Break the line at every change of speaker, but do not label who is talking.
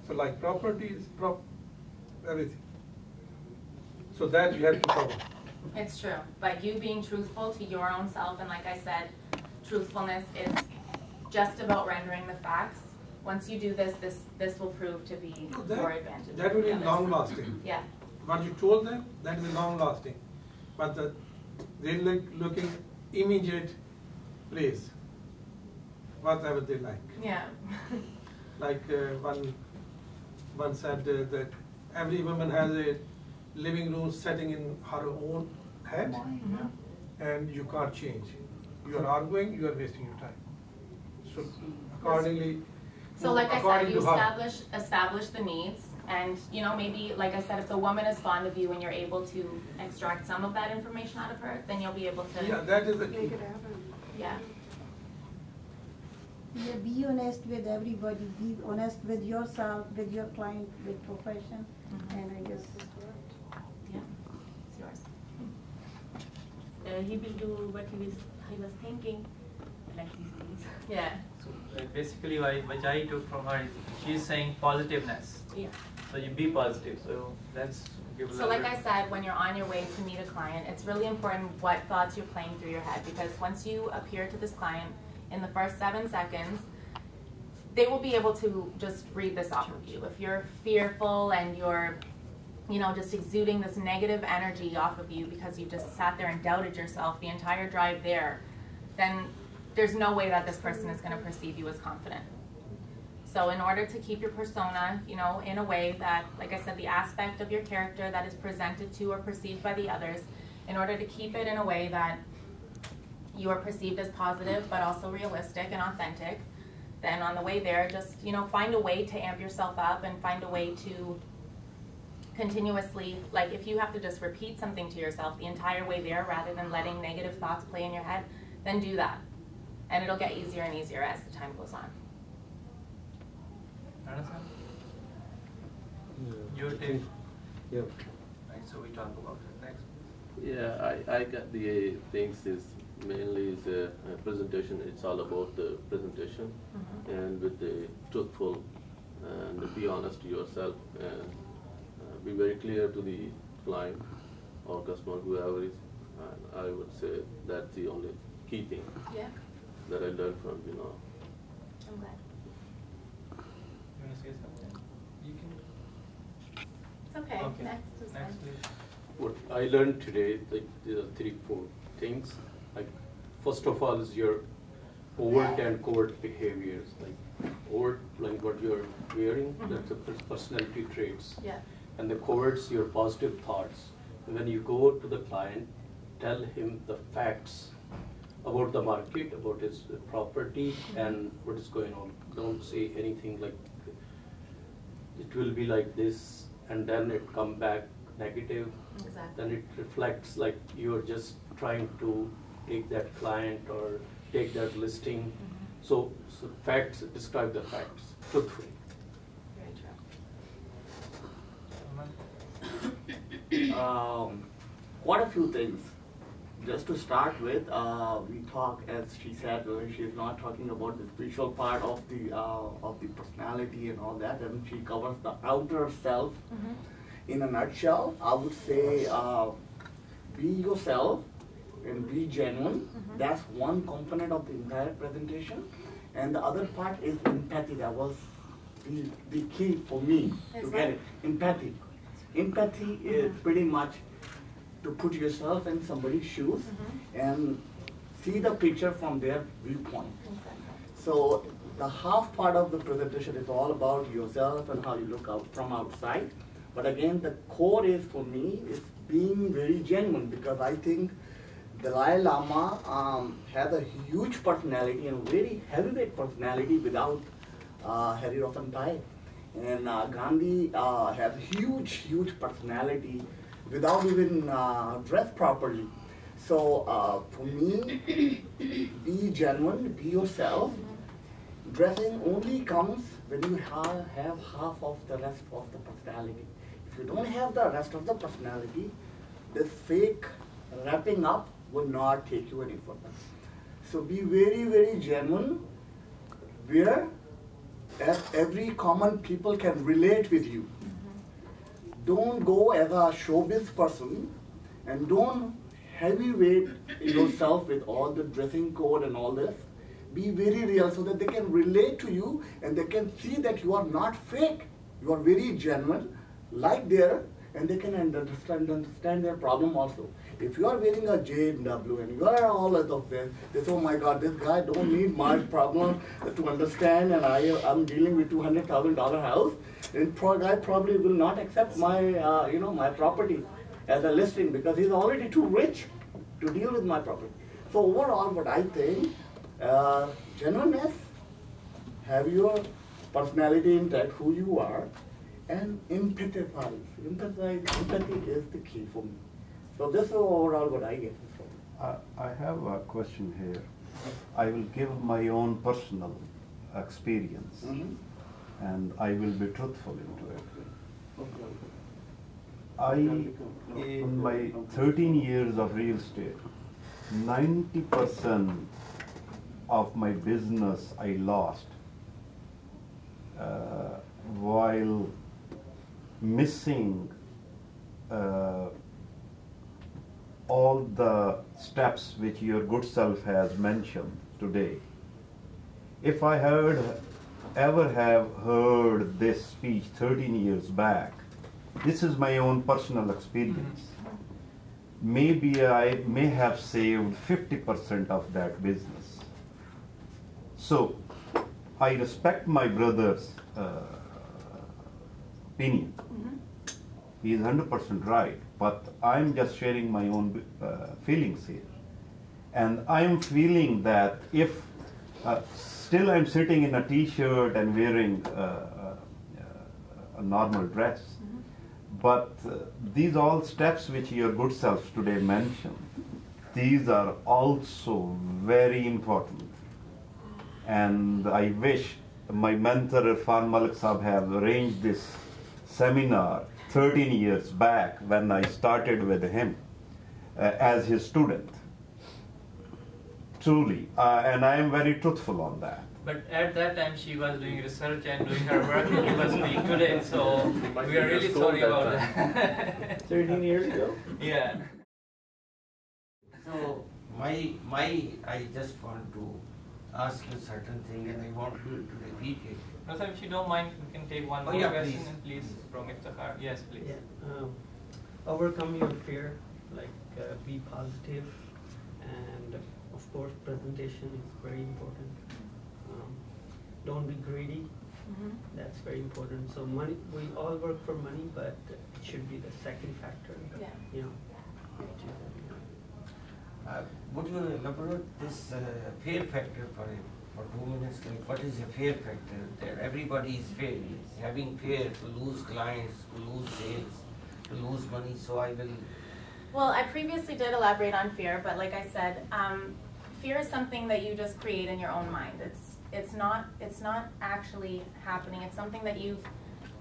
So like properties, everything. So that you have to cover.
It's true, but you being truthful to your own self, and like I said, truthfulness is just about rendering the facts. Once you do this, this will prove to be your advantage.
That will be long lasting.
Yeah.
What you told them, that is long lasting. But they're looking immediate praise, whatever they like.
Yeah.
Like one said that every woman has a living room setting in her own head, and you can't change. You are arguing, you are wasting your time. So accordingly.
So like I said, you establish the needs, and you know, maybe like I said, if the woman is fond of you and you're able to extract some of that information out of her, then you'll be able to.
Yeah, that is the key.
Make it happen.
Yeah.
Yeah, be honest with everybody. Be honest with yourself, with your client, with profession, and I guess.
Yeah, it's yours.
He will do what he was thinking, like these things.
Yeah.
So basically, what I took from her is she's saying positiveness.
Yeah.
So you be positive. So that's give.
So like I said, when you're on your way to meet a client, it's really important what thoughts you're playing through your head, because once you appear to this client, in the first 7 seconds, they will be able to just read this off of you. If you're fearful and you're, you know, just exuding this negative energy off of you because you just sat there and doubted yourself the entire drive there, then there's no way that this person is going to perceive you as confident. So in order to keep your persona, you know, in a way that, like I said, the aspect of your character that is presented to or perceived by the others, in order to keep it in a way that you are perceived as positive but also realistic and authentic, then on the way there, just, you know, find a way to amp yourself up and find a way to continuously, like if you have to just repeat something to yourself the entire way there rather than letting negative thoughts play in your head, then do that. And it'll get easier and easier as the time goes on.
Understand? You take.
Yeah.
Right, so we talk about it next.
Yeah, I got the things is mainly is a presentation. It's all about the presentation, and with the truthful and be honest to yourself and be very clear to the client or customer, whoever is. And I would say that's the only key thing that I learned from, you know.
I'm glad.
You want to say something? You can.
It's okay.
Okay.
Next is
Next,
fine.
please.
What I learned today, like there are 3-4 things. Like first of all is your overt and covert behaviors. Like overt, like what you're wearing, that's a personality traits.
Yeah.
And the coverts, your positive thoughts. When you go to the client, tell him the facts about the market, about his property, and what is going on. Don't say anything like it will be like this, and then it come back negative.
Exactly.
Then it reflects like you're just trying to take that client or take that listing. So facts, describe the facts truthfully.
Very true.
Quite a few things. Just to start with, we talk, as she said, she's not talking about the spiritual part of the personality and all that, and she covers the outer self. In a nutshell, I would say be yourself and be genuine. That's one component of the entire presentation, and the other part is empathy. That was the key for me to get it. Empathy. Empathy is pretty much to put yourself in somebody's shoes and see the picture from their viewpoint. So the half part of the presentation is all about yourself and how you look out from outside. But again, the core is for me is being very genuine, because I think Dalai Lama has a huge personality and a very heavyweight personality without Hari Ratan Pai. And Gandhi has huge personality without even dressed properly. So for me, be genuine, be yourself. Dressing only comes when you have half of the rest of the personality. If you don't have the rest of the personality, this fake wrapping up will not take you any further. So be very genuine. Wear every common people can relate with you. Don't go as a showbiz person and don't heavyweight yourself with all the dressing code and all this. Be very real so that they can relate to you and they can see that you are not fake. You are very genuine, like there, and they can understand their problem also. If you are wearing a J&W and you are all of this, they say, oh my God, this guy don't need my problem to understand, and I'm dealing with $200,000 house, and guy probably will not accept my, my property as a listing because he's already too rich to deal with my property. So overall, what I think, genuineness, have your personality intact, who you are, and empathize. Empathy is the key for me. So this is overall what I get from.
I have a question here. I will give my own personal experience, and I will be truthful into it. In my 13 years of real estate, 90% of my business I lost while missing all the steps which your good self has mentioned today. If I ever have heard this speech 13 years back, this is my own personal experience. Maybe I may have saved 50% of that business. So I respect my brother's opinion. He is 100% right, but I'm just sharing my own feelings here. And I'm feeling that if still I'm sitting in a t-shirt and wearing a normal dress, but these all steps which your good self today mentioned, these are also very important. And I wish my mentor Irfan Malik Sahab have arranged this seminar 13 years back when I started with him as his student. Truly, and I am very truthful on that.
But at that time she was doing research and doing her work and you must be today, so we are really sorry about that.
13 years ago?
Yeah.
So I just want to ask you certain thing and I want you to repeat it.
No, sir, if you don't mind, we can take one more question and please from Iftikhar. Yes, please.
Yeah. Overcome your fear, like be positive, and of course presentation is very important. Don't be greedy. That's very important. So money, we all work for money, but it should be the second factor.
Yeah.
You know.
Would you elaborate this fear factor for 2 minutes? Like, what is the fear factor there? Everybody is having fear to lose clients, to lose sales, to lose money. So I will.
Well, I previously did elaborate on fear, but like I said, fear is something that you just create in your own mind. It's not actually happening. It's something that you've